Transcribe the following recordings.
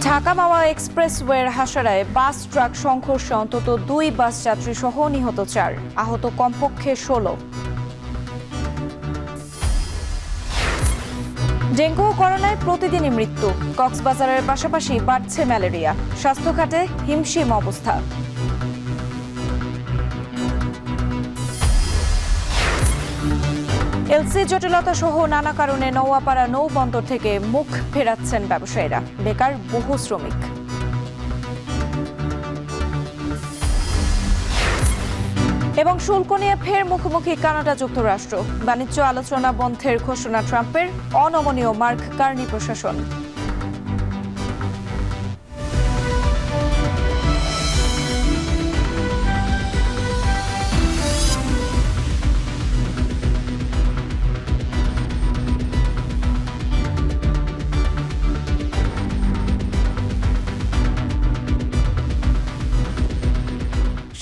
ঢাকা মাওয়া এক্সপ্রেসওয়ের হাসারায় bus truck সংঘর্ষে অন্তত 2 বাস যাত্রী সহ নিহত 4, আহত কমপক্ষে 16। ডেঙ্গু ও করোনায় প্রতিদিনই মৃত্যু। কক্সবাজারের পাশাপাশি বাড়ছে ম্যালেরিয়া। স্বাস্থ্য খাতে হিমশিম অবস্থা। এলসি জটিলতা সহ নানা কারণে নওয়াপাড়া নৌবন্দর থেকে মুখ ফেরাচ্ছেন ব্যবসায়ীরা, বেকার বহু শ্রমিক। এবং শুল্ক নিয়ে ফের মুখোমুখি কানাডা যুক্তরাষ্ট্র। বাণিজ্য আলোচনা বন্ধের ঘোষণা ট্রাম্পের, অনমনীয় মার্ক কার্নি প্রশাসন।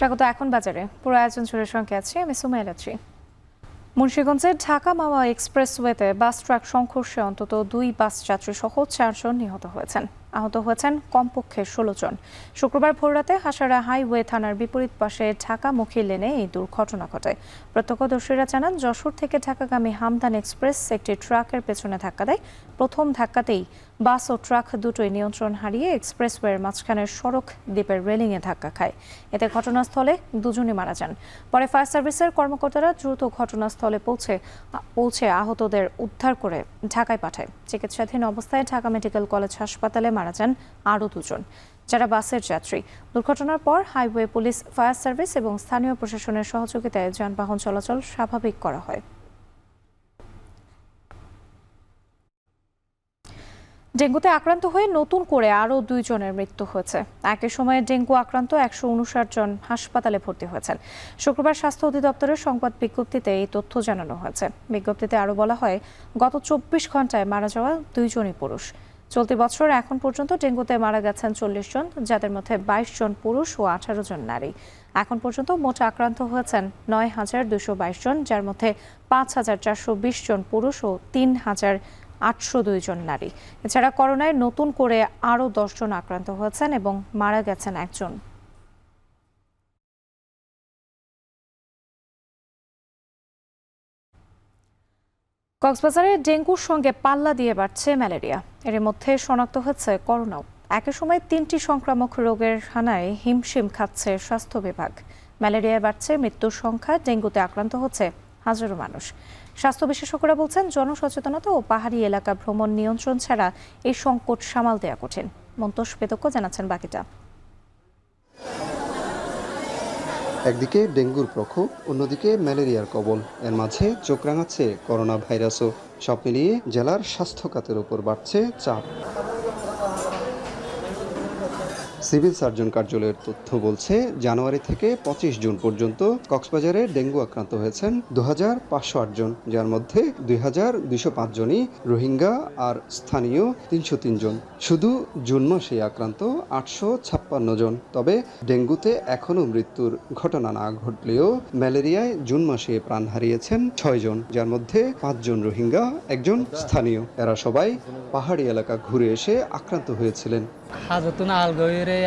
স্বাগত এখন বাজারে। পুরো আয়োজন জুড়ে সঙ্গে আছি আমি সুমাইলা ত্রি। মুন্সিগঞ্জের ঢাকা মাওয়া এক্সপ্রেসওয়েতে বাস ট্রাক সংঘর্ষে অন্তত 2 বাস যাত্রী সহ 4 জন নিহত হয়েছেন, আহত হয়েছেন কমপক্ষে 16 জন। শুক্রবার ভোররাতে হাসারা হাইওয়ে থানার বিপরীত পাশে ঢাকামুখী লেনে এই দুর্ঘটনা ঘটে। প্রত্যক্ষদর্শীরা জানান, যশোর থেকে ঢাকাগামী হামদান এক্সপ্রেস একটি ট্রাকের পেছনে ধাক্কা দেয়। প্রথম ধাক্কাতেই বাস ও ট্রাক দুটোই নিয়ন্ত্রণ হারিয়ে এক্সপ্রেসওয়ের মাঝখানের সড়ক দ্বীপের রেলিংয়ে ধাক্কা খায়। এতে ঘটনাস্থলে দুজনই মারা যান। পরে ফায়ার সার্ভিসের কর্মকর্তারা দ্রুত ঘটনাস্থলে পৌঁছে আহতদের উদ্ধার করে ঢাকায় পাঠায়। চিকিৎসাধীন অবস্থায় ঢাকা মেডিকেল কলেজ হাসপাতালে মারা যান আরও 2 জন, যারা বাসের যাত্রী। দুর্ঘটনার পর হাইওয়ে পুলিশ, ফায়ার সার্ভিস এবং স্থানীয় প্রশাসনের সহযোগিতায় যানবাহন চলাচল স্বাভাবিক করা হয়। ডেঙ্গুতে আক্রান্ত হয়ে নতুন করে আরও 2 জনের মৃত্যু হয়েছে। একই সময়ে ডেঙ্গু আক্রান্ত 159 জন হাসপাতালে ভর্তি হয়েছেন। শুক্রবার স্বাস্থ্য অধিদপ্তরের সংবাদ বিজ্ঞপ্তিতে এই তথ্য জানানো হয়েছে। বিজ্ঞপ্তিতে আরও বলা হয়, গত 24 ঘন্টায় মারা যাওয়া 2 জনই পুরুষ। চলতি বছর এখন পর্যন্ত ডেঙ্গুতে মারা গেছেন 40 জন, যাদের মধ্যে 22 জন পুরুষ ও 18 জন নারী। এখন পর্যন্ত মোট আক্রান্ত হয়েছেন 9,222 জন, যার মধ্যে 5,420 জন পুরুষ ও 3,802 জন নারী। এছাড়া করোনায় নতুন করে আরও 10 জন আক্রান্ত হয়েছেন এবং মারা গেছেন 1 জন। কক্সবাজারে ডেঙ্গুর সঙ্গে পাল্লা দিয়ে বাড়ছে ম্যালেরিয়া। এর মধ্যে শনাক্ত হচ্ছে করোনাও। একই সময় 3টি সংক্রামক রোগের হানায় হিমশিম খাচ্ছে স্বাস্থ্য বিভাগ। ম্যালেরিয়ায় বাড়ছে মৃত্যুর সংখ্যা, ডেঙ্গুতে আক্রান্ত হচ্ছে হাজারো মানুষ। স্বাস্থ্য বিশেষজ্ঞরা বলছেন, জনসচেতনতা ও পাহাড়ি এলাকা ভ্রমণ নিয়ন্ত্রণ ছাড়া এই সংকট সামাল দেওয়া কঠিন। মন্তোষ বেদজ্ঞ জানাচ্ছেন বাকিটা। একদিকে ডেঙ্গুর প্রকোপ, অন্যদিকে ম্যালেরিয়ার কবল, এর মাঝে চোখ রাঙাচ্ছে করোনা ভাইরাসও। সব মিলিয়ে জেলার স্বাস্থ্য খাতের উপর বাড়ছে চাপ। সিভিল সার্জন কার্যালয়ের তথ্য বলছে, জানুয়ারি থেকে 25 জুন পর্যন্ত কক্সবাজারে ডেঙ্গু আক্রান্ত হয়েছেন 2,508 জন, যার মধ্যে 2,205 জনই রোহিঙ্গা আর স্থানীয় 303 জন। শুধু জুন মাসে আক্রান্ত 856 জন। তবে ডেঙ্গুতে এখনও মৃত্যুর ঘটনা না ঘটলেও ম্যালেরিয়ায় জুন মাসে প্রাণ হারিয়েছেন 6 জন, যার মধ্যে 5 জন রোহিঙ্গা, 1 জন স্থানীয়। এরা সবাই পাহাড়ি এলাকা ঘুরে এসে আক্রান্ত হয়েছিলেন। হাজতun algoire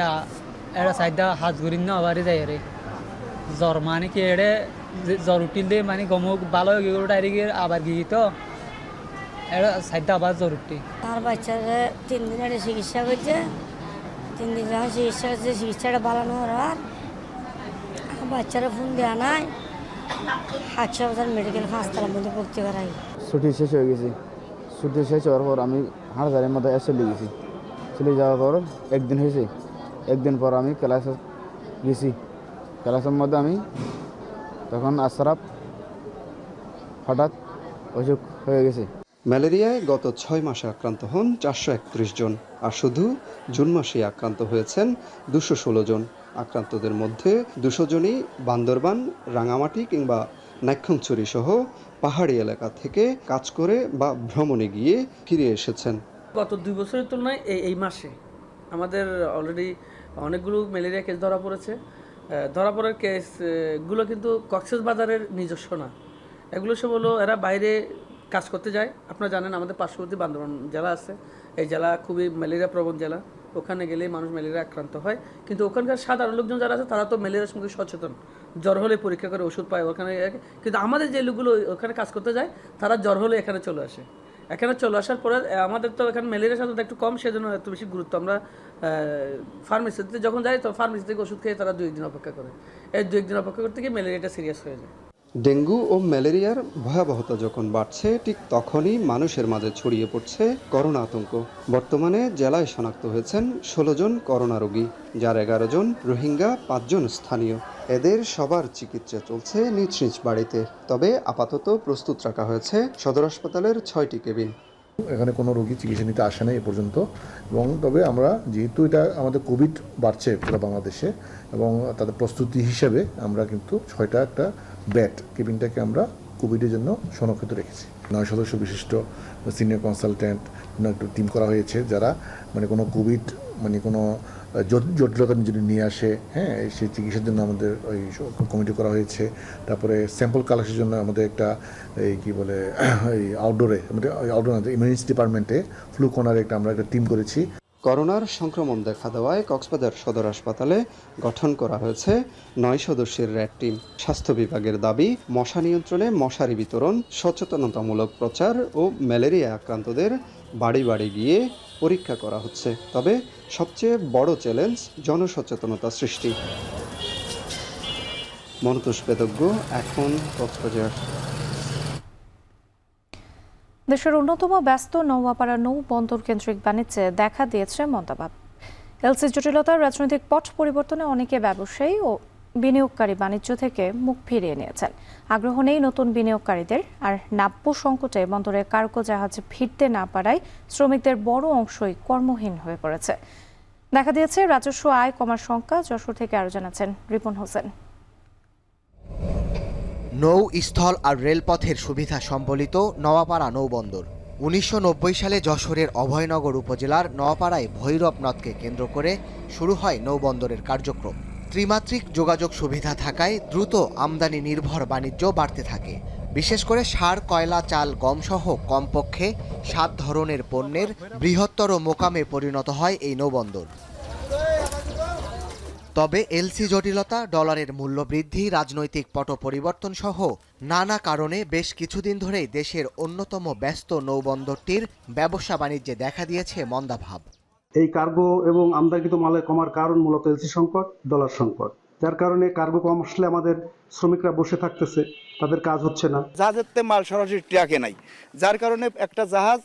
era saida haz gurin na bari jay re jor mane ki ede jor utilde mane gomuk balo gigoro direct abar gi to era saida abar jor utti আর বাচ্চারা 3 দিনের চিকিৎসা করছে, 3 দিন যখন চিকিৎসাটা বাড়ানো আর বাচ্চারা ফোন দেওয়া নাই, হাসপাতাল মেডিকেল হাসপাতালের মধ্যে ভর্তি করাই। ছুটি শেষ হয়ে গেছি। ছুটি শেষ হওয়ার পর আমি হাসপাতালের মধ্যে চলে গেছি। চলে যাওয়ার পর একদিন হয়েছে, একদিন পর আমি ক্লাসে গেছি। ক্লাসের মধ্যে আমি তখন আশরাফ হঠাৎ অসুখ হয়ে গেছে। ম্যালেরিয়ায় গত 6 মাসে আক্রান্ত হন 431 জন, আর শুধু জুন মাসে আক্রান্ত হয়েছেন 216 জন। আক্রান্তদের মধ্যে 200 জনই বান্দরবান, রাঙামাটি কিংবা নাইক্ষ্যংছড়ি সহ পাহাড়ি এলাকা থেকে কাজ করে বা ভ্রমণে গিয়ে ফিরে এসেছেন। গত 2 বছরের তুলনায় এই মাসে আমাদের অলরেডি অনেকগুলো ম্যালেরিয়া কেস ধরা পড়েছে। ধরা পড়ার কেসগুলো কিন্তু কক্সবাজারের নিজস্ব না, এগুলো সব হলো এরা বাইরে কাজ করতে যায়। আপনারা জানেন আমাদের পার্শ্ববর্তী বান্দরবান জেলা আছে, এই জেলা খুবই ম্যালেরিয়া প্রবণ জেলা। ওখানে গেলে মানুষ ম্যালেরিয়া আক্রান্ত হয়। কিন্তু ওখানকার সাধারণ লোকজন যারা আছে তারা তো ম্যালেরিয়ার সঙ্গে সচেতন, জ্বর হলে পরীক্ষা করে ওষুধ পায় ওখানে। কিন্তু আমাদের যে লোকগুলো ওখানে কাজ করতে যায় তারা জ্বর হলে এখানে চলে আসে। এখানে চলে আসার পরে আমাদের তো এখানে ম্যালেরিয়ার সাথে একটু কম, সেজন্য এত বেশি গুরুত্ব আমরা ফার্মেসিতে যখন যাই তো ফার্মেসি থেকে ওষুধ খেয়ে তারা 2 দিন অপেক্ষা করে। এই 2 দিন অপেক্ষা করতে গিয়ে ম্যালেরিয়াটা সিরিয়াস হয়ে যায়। ডেঙ্গু ও ম্যালেরিয়ার ভয়াবহতা যখন বাড়ছে ঠিক তখনই মানুষের মাঝে ছড়িয়ে পড়ছে করোনা আতঙ্ক। বর্তমানে জেলায় শনাক্ত হয়েছেন 16 জন করোনা রোগী, যার 11 জন রোহিঙ্গা, 5 জন স্থানীয়। এদের সবার চিকিৎসা চলছে নিজ নিজ বাড়িতে। তবে আপাতত প্রস্তুত রাখা হয়েছে সদর হাসপাতালের 6টি কেবিন। এখানে কোনো রোগী চিকিৎসা নিতে আসে না এ পর্যন্ত। এবং তবে আমরা যেহেতু এটা আমাদের কোভিড বাড়ছে পুরো বাংলাদেশে, এবং তাদের প্রস্তুতি হিসাবে আমরা কিন্তু 6টা একটা বেড কেবিনটাকে আমরা কোভিডের জন্য সংরক্ষিত রেখেছি। 9 সদস্য বিশিষ্ট সিনিয়র কনসালটেন্ট একটা টিম করা হয়েছে, যারা মানে কোনো কোভিড মানে কোনো জটিলতা যদি নিয়ে আসে, হ্যাঁ, সেই চিকিৎসার জন্য আমাদের ওই কমিটি করা হয়েছে। তারপরে স্যাম্পল কালেকশনের জন্য আমাদের একটা এই কী বলে এই আউটডোরে আমাদের ইমার্জেন্সি ডিপার্টমেন্টে ফ্লু কর্নারে আমরা একটা টিম করেছি। করোনার সংক্রমণ দেখা দেওয়ায় কক্সবাজার সদর হাসপাতালে গঠন করা হয়েছে 9 সদস্যের র্যাড টিম। স্বাস্থ্য বিভাগের দাবি, মশা নিয়ন্ত্রণে মশারি বিতরণ, সচেতনতামূলক প্রচার ও ম্যালেরিয়া আক্রান্তদের বাড়ি বাড়ি গিয়ে পরীক্ষা করা হচ্ছে। তবে সবচেয়ে বড় চ্যালেঞ্জ জনসচেতনতা সৃষ্টি। মনতোষ বেদজ্ঞ, এখন কক্সবাজার। দেশের অন্যতম ব্যস্ত নৌয়াপাড়া নৌ বন্দর কেন্দ্রিক বাণিজ্যে দেখা দিয়েছে মন্দাভাব। এলসি জটিলতার রাজনৈতিক পট পরিবর্তনে অনেকে ব্যবসায়ী ও বিনিয়োগকারী বাণিজ্য থেকে মুখ ফিরিয়ে নিয়েছেন। আগ্রহ নেই নতুন বিনিয়োগকারীদের। আর নাব্য সংকটে বন্দরে কার্গো জাহাজ ভিড়তে না পারায় শ্রমিকদের বড় অংশই কর্মহীন হয়ে পড়েছে। দেখা দিয়েছে রাজস্ব আয় কমার শঙ্কা। যশোর থেকে আরো জানাচ্ছেন রিপন হোসেন। নৌ, স্থল আর রেলপথের সুবিধা সম্বলিত নওয়াপাড়া নৌবন্দর 1990 সালে যশোরের অভয়নগর উপজেলার নওয়াপাড়ায় ভৈরব নদকে কেন্দ্র করে শুরু হয় নৌবন্দরের কার্যক্রম। ত্রিমাত্রিক যোগাযোগ সুবিধা থাকায় দ্রুত আমদানি নির্ভর বাণিজ্য বাড়তে থাকে। বিশেষ করে সার, কয়লা, চাল, গমসহ কমপক্ষে 7 ধরনের পণ্যের বৃহত্তর মোকামে পরিণত হয় এই নৌবন্দর। তবে এলসি জটিলতা, ডলারের মূল্য বৃদ্ধি, রাজনৈতিক পট পরিবর্তন সহ নানা কারণে বেশ কিছুদিন ধরেই দেশের অন্যতম ব্যস্ত নৌবন্দরটির ব্যবসা বাণিজ্যে দেখা দিয়েছে মন্দাভাব। এই কার্গো এবং আমদানিকৃত মালের কমার কারণ মূলত এলসি সংকট, ডলার সংকট। যার কারণে কার্গো কম আসলে আমাদের শ্রমিকরা বসে থাকতেছে, তাদের কাজ হচ্ছে না। জাহাজের মাল সরাসরি ট্রাকে নাই, যার কারণে একটা জাহাজ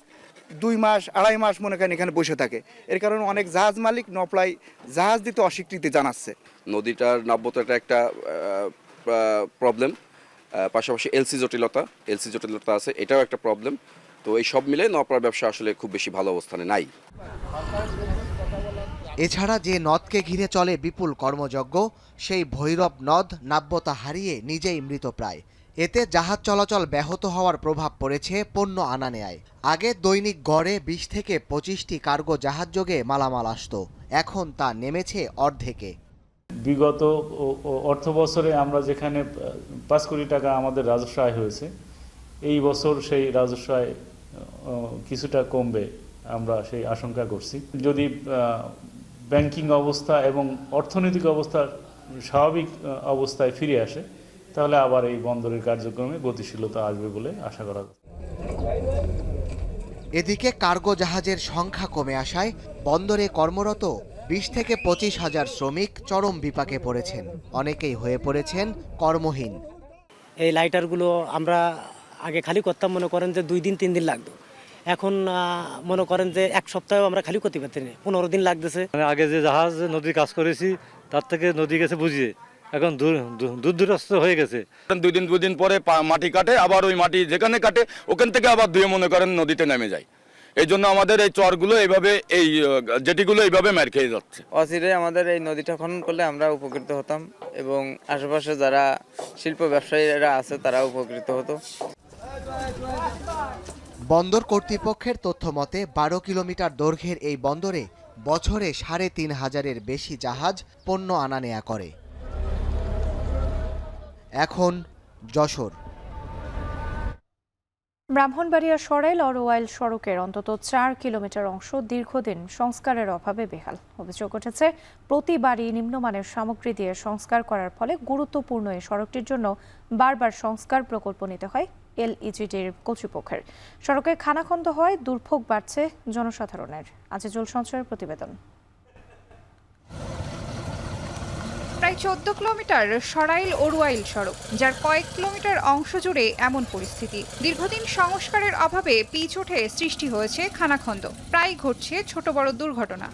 2 মাস 2.5 মাস মনে করেন এখানে বসে থাকে। এর কারণে অনেক জাহাজ মালিক নপলাই জাহাজ দিতে অস্বীকৃতি জানাচ্ছে। নদীটার নাব্যতাটা একটা প্রবলেম, পাশাপাশি এলসি জটিলতা আছে, এটাও একটা প্রবলেম। তো এই সব মিলে নওপাড়ার ব্যবসা আসলে খুব বেশি ভালো অবস্থানে নাই। এছাড়া যে নদকে ঘিরে চলে বিপুল কর্মযজ্ঞ, সেই ভৈরব নদ নাব্যতা হারিয়ে নিজেই মৃতপ্রায়। এতে জাহাজ চলাচল ব্যাহত হওয়ার প্রভাব পড়েছে পণ্য আনা নেয়ায়। আগে দৈনিক গড়ে 20 থেকে 25টি কার্গো জাহাজ যোগে মালামাল আসত, এখন তা নেমেছে অর্ধেকে। বিগত অর্থ বছরে আমরা যেখানে 5 কোটি টাকা আমাদের রাজস্ব আয় হয়েছে, এই বছর সেই রাজস্ব আয় কিছুটা কমবে আমরা সেই আশঙ্কা করছি। যদি ব্যাংকিং অবস্থা এবং অর্থনৈতিক অবস্থা স্বাভাবিক অবস্থায় ফিরে আসে, তাহলে আবার এই বন্দরের কার্যক্রমে গতিশীলতা আসবে বলে আশা করা যায়। এদিকে কার্গো জাহাজের সংখ্যা কমে আসায় বন্দরে কর্মরত 20 থেকে 25 হাজার শ্রমিক চরম বিপাকে পড়েছেন। অনেকেই হয়ে পড়েছেন কর্মহীন। এই লাইটারগুলো আমরা আগে খালি করতাম, মনে করেন যে 2 দিন 3 দিন লাগতো। এখন মনে করেন যে 1 সপ্তাহেও আমরা খালি করতে পারছি না, 15 দিন লাগতেছে। আগে যে জাহাজ নদীর কাজ করেছি তার থেকে নদী গেছে বুঝিয়ে, এখন দূরস্থ হয়ে গেছে। 2 দিন পরে মাটি কাটে, আবার ওই মাটি যেখানে কাটে ওখান থেকে আবার ধুয়ে মনে করেন নদীতে নেমে যায়। এই জন্য আমাদের এই চরগুলো এইভাবে, এই জেটিগুলো এইভাবে মার খেয়ে যাচ্ছে। অচিরে আমাদের এই নদীটা খনন করলে আমরা উপকৃত হতাম এবং আশেপাশে যারা শিল্প ব্যবসায়ীরা আছে তারা উপকৃত হতো। বন্দর কর্তৃপক্ষের তথ্য মতে 12 কিলোমিটার দৈর্ঘ্যের এই বন্দরে বছরে 3,500-এর বেশি জাহাজ পণ্য আনা নেয়া করে। এখন যশোর। ব্রাহ্মণবাড়িয়া সরাইল অরোয়াইল সড়কের অন্তত 4 কিলোমিটার অংশ দীর্ঘদিন সংস্কারের অভাবে বেহাল। অভিযোগ উঠেছে, প্রতিবারই নিম্নমানের সামগ্রী দিয়ে সংস্কার করার ফলে গুরুত্বপূর্ণ এই সড়কটির জন্য বারবার সংস্কার প্রকল্প নিতে হয় এলইজিডির কর্তৃপক্ষের। সড়কে খানাখন্দ হয়, দুর্ভোগ বাড়ছে জনসাধারণের। আজিজুল সঞ্চয়ের প্রতিবেদন। প্রায় 14 কিলোমিটার সরাইল অরুয়াইল সড়ক, যার কয়েক কিলোমিটার অংশ জুড়ে এমন পরিস্থিতি। দীর্ঘদিন সংস্কারের অভাবে পিচ ওঠে, সৃষ্টি হয়েছে খানাখন্দ, প্রায় ঘটছে ছোট বড় দুর্ঘটনা।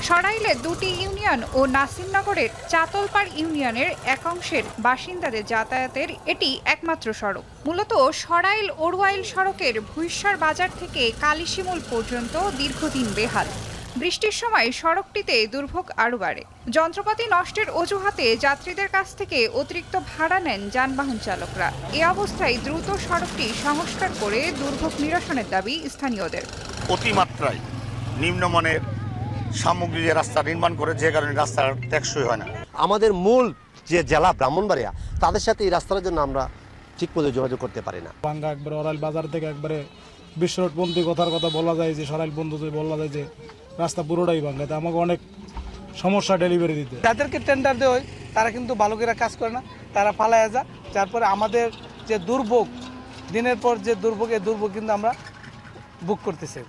সরাইলের 2টি ইউনিয়ন ও নাসিরনগরের চাতলপাড় ইউনিয়নের এক অংশের বাসিন্দাদের যাতায়াতের এটি একমাত্র সড়ক। মূলত সরাইল অরুয়াইল সড়কের ভুইশ্বর বাজার থেকে কালিশিমুল পর্যন্ত দীর্ঘদিন বেহাল। বৃষ্টির সময় সড়কটিতে দুর্ভোগ আরও বাড়ে। যন্ত্রপাতি নষ্টের অজুহাতে যাত্রীদের কাছ থেকে অতিরিক্ত ভাড়া নেন যানবাহন চালকরা। এ অবস্থায় দ্রুত সড়কটি সংস্কার করে দুর্ভোগ নিরসনের দাবি স্থানীয়দের। অতিমাত্রায় নিম্নমানের সামগ্রী দিয়ে রাস্তা নির্মাণ করে, যে কারণে রাস্তা টেকসই হয় না। আমাদের মূল যে জেলা ব্রাহ্মণবাড়িয়া, তাদের সাথে এই রাস্তার জন্য আমরা ঠিকমতো যোগাযোগ করতে পারি না। ভাঙ্গা একবারে অরাইল বাজার থেকে একবারে বিশ্ব রোডপন্থী কথার কথা বলা যায় যে সরাইল বন্ধু বলা যায় যে রাস্তা পুরোটাই ভাঙ্গা। তাই আমাকে অনেক সমস্যা ডেলিভারি দিতে। যাদেরকে টেন্ডার দেওয়া হয় তারা কিন্তু ভালো করে কাজ করে না, তারা পালায় যায়। যার পরে আমাদের যে দুর্ভোগ, দিনের পর যে দুর্ভোগ, এই দুর্ভোগ কিন্তু আমরা বুক করতেছি।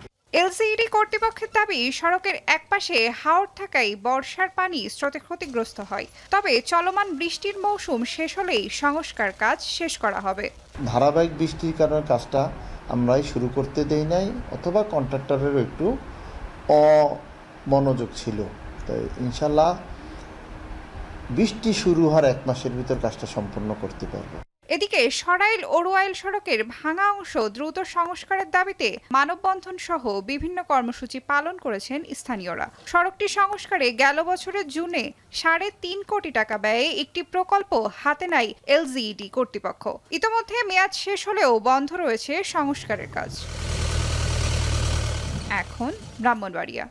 এলসিইডি কর্তৃপক্ষের দাবি, সড়কের একপাশে হাওর থাকায় বর্ষার পানি স্রোতে ক্ষতিগ্রস্ত হয়। তবে চলমান বৃষ্টির মৌসুম শেষ হলেই সংস্কার কাজ শেষ করা হবে। ধারাবাহিক বৃষ্টির কারণে কাজটা আমরাই শুরু করতে দেই নাই, অথবা কন্ট্রাক্টরেরও একটু অমনোযোগ ছিল। তাই ইনশাল্লাহ বৃষ্টি শুরু হওয়ার 1 মাসের ভিতর কাজটা সম্পন্ন করতে পারবো। এদিকে সরাইল অরুয়াইল সড়কের ভাঙা অংশ দ্রুত সংস্কারের দাবিতে মানববন্ধন সহ বিভিন্ন কর্মসূচি পালন করেছেন স্থানীয়রা। সড়কটি সংস্কারে গেল বছরের জুনে 3.5 কোটি টাকা ব্যয়ে একটি প্রকল্প হাতে নেয় এলজিইডি কর্তৃপক্ষ। ইতোমধ্যে মেয়াদ শেষ হলেও বন্ধ রয়েছে সংস্কারের কাজ। এখন ব্রাহ্মণবাড়িয়া।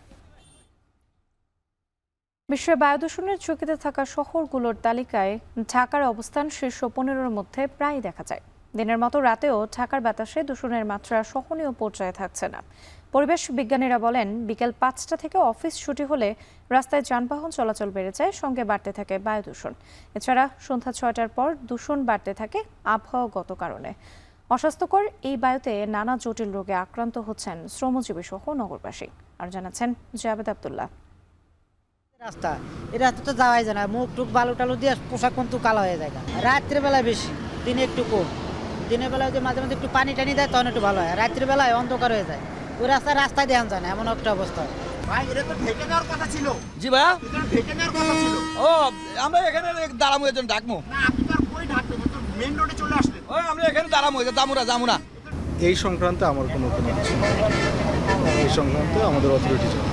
বিশ্বের বায়ু দূষণের ঝুঁকিতে থাকা শহরগুলোর তালিকায় ঢাকার অবস্থান শীর্ষ 15-র মধ্যে প্রায় দেখা যায়। দিনের মতো রাতেও ঢাকার বাতাসে দূষণের মাত্রা সহনীয় পর্যায়ে থাকছে না। পরিবেশ বিজ্ঞানীরা বলেন, বিকেল 5টা থেকে অফিস ছুটি হলে রাস্তায় যানবাহন চলাচল বেড়ে যায়, সঙ্গে বাড়তে থাকে বায়ু দূষণ। এছাড়া সন্ধ্যা 6টার পর দূষণ বাড়তে থাকে আবহাওয়াগত কারণে। অস্বাস্থ্যকর এই বায়ুতে নানা জটিল রোগে আক্রান্ত হচ্ছেন শ্রমজীবী সহ নগরবাসী। আর জানাচ্ছেন জাবেদ আব্দুল্লাহ। রাস্তা, এই রাস্তা তো যাওয়াই যায় না, মুখ টুক বালু টালু দিয়ে পোশাক কিন্তু কালো হয়ে যায়। রাত্রে বেলায় বেশি, দিনে একটু কম। দিনের বেলায় যে মাঝে মাঝে একটু পানি টানি দেয় তখন একটু ভালো হয়, রাত্রে বেলায় অন্ধকার হয়ে যায়। ওই রাস্তায় দেখান যায় না, এমন একটা অবস্থা। ভাই, এটা তো ঢেকে নেওয়ার কথা ছিল। জি ভাইয়া, ঢেকে নেওয়ার কথা ছিল। ও আমরা এখানে দাঁড়ামো, একজন ডাকবো না, আপনি তো আর কই ঢাকবেন, তো মেইন রোডে চলে আসলেন। ওই আমরা এখানে দাঁড়ামো, জামুনা। এই সংক্রান্তে আমার কোনো কিছু নেই, এই সংক্রান্তে আমাদের অথরিটি চলে।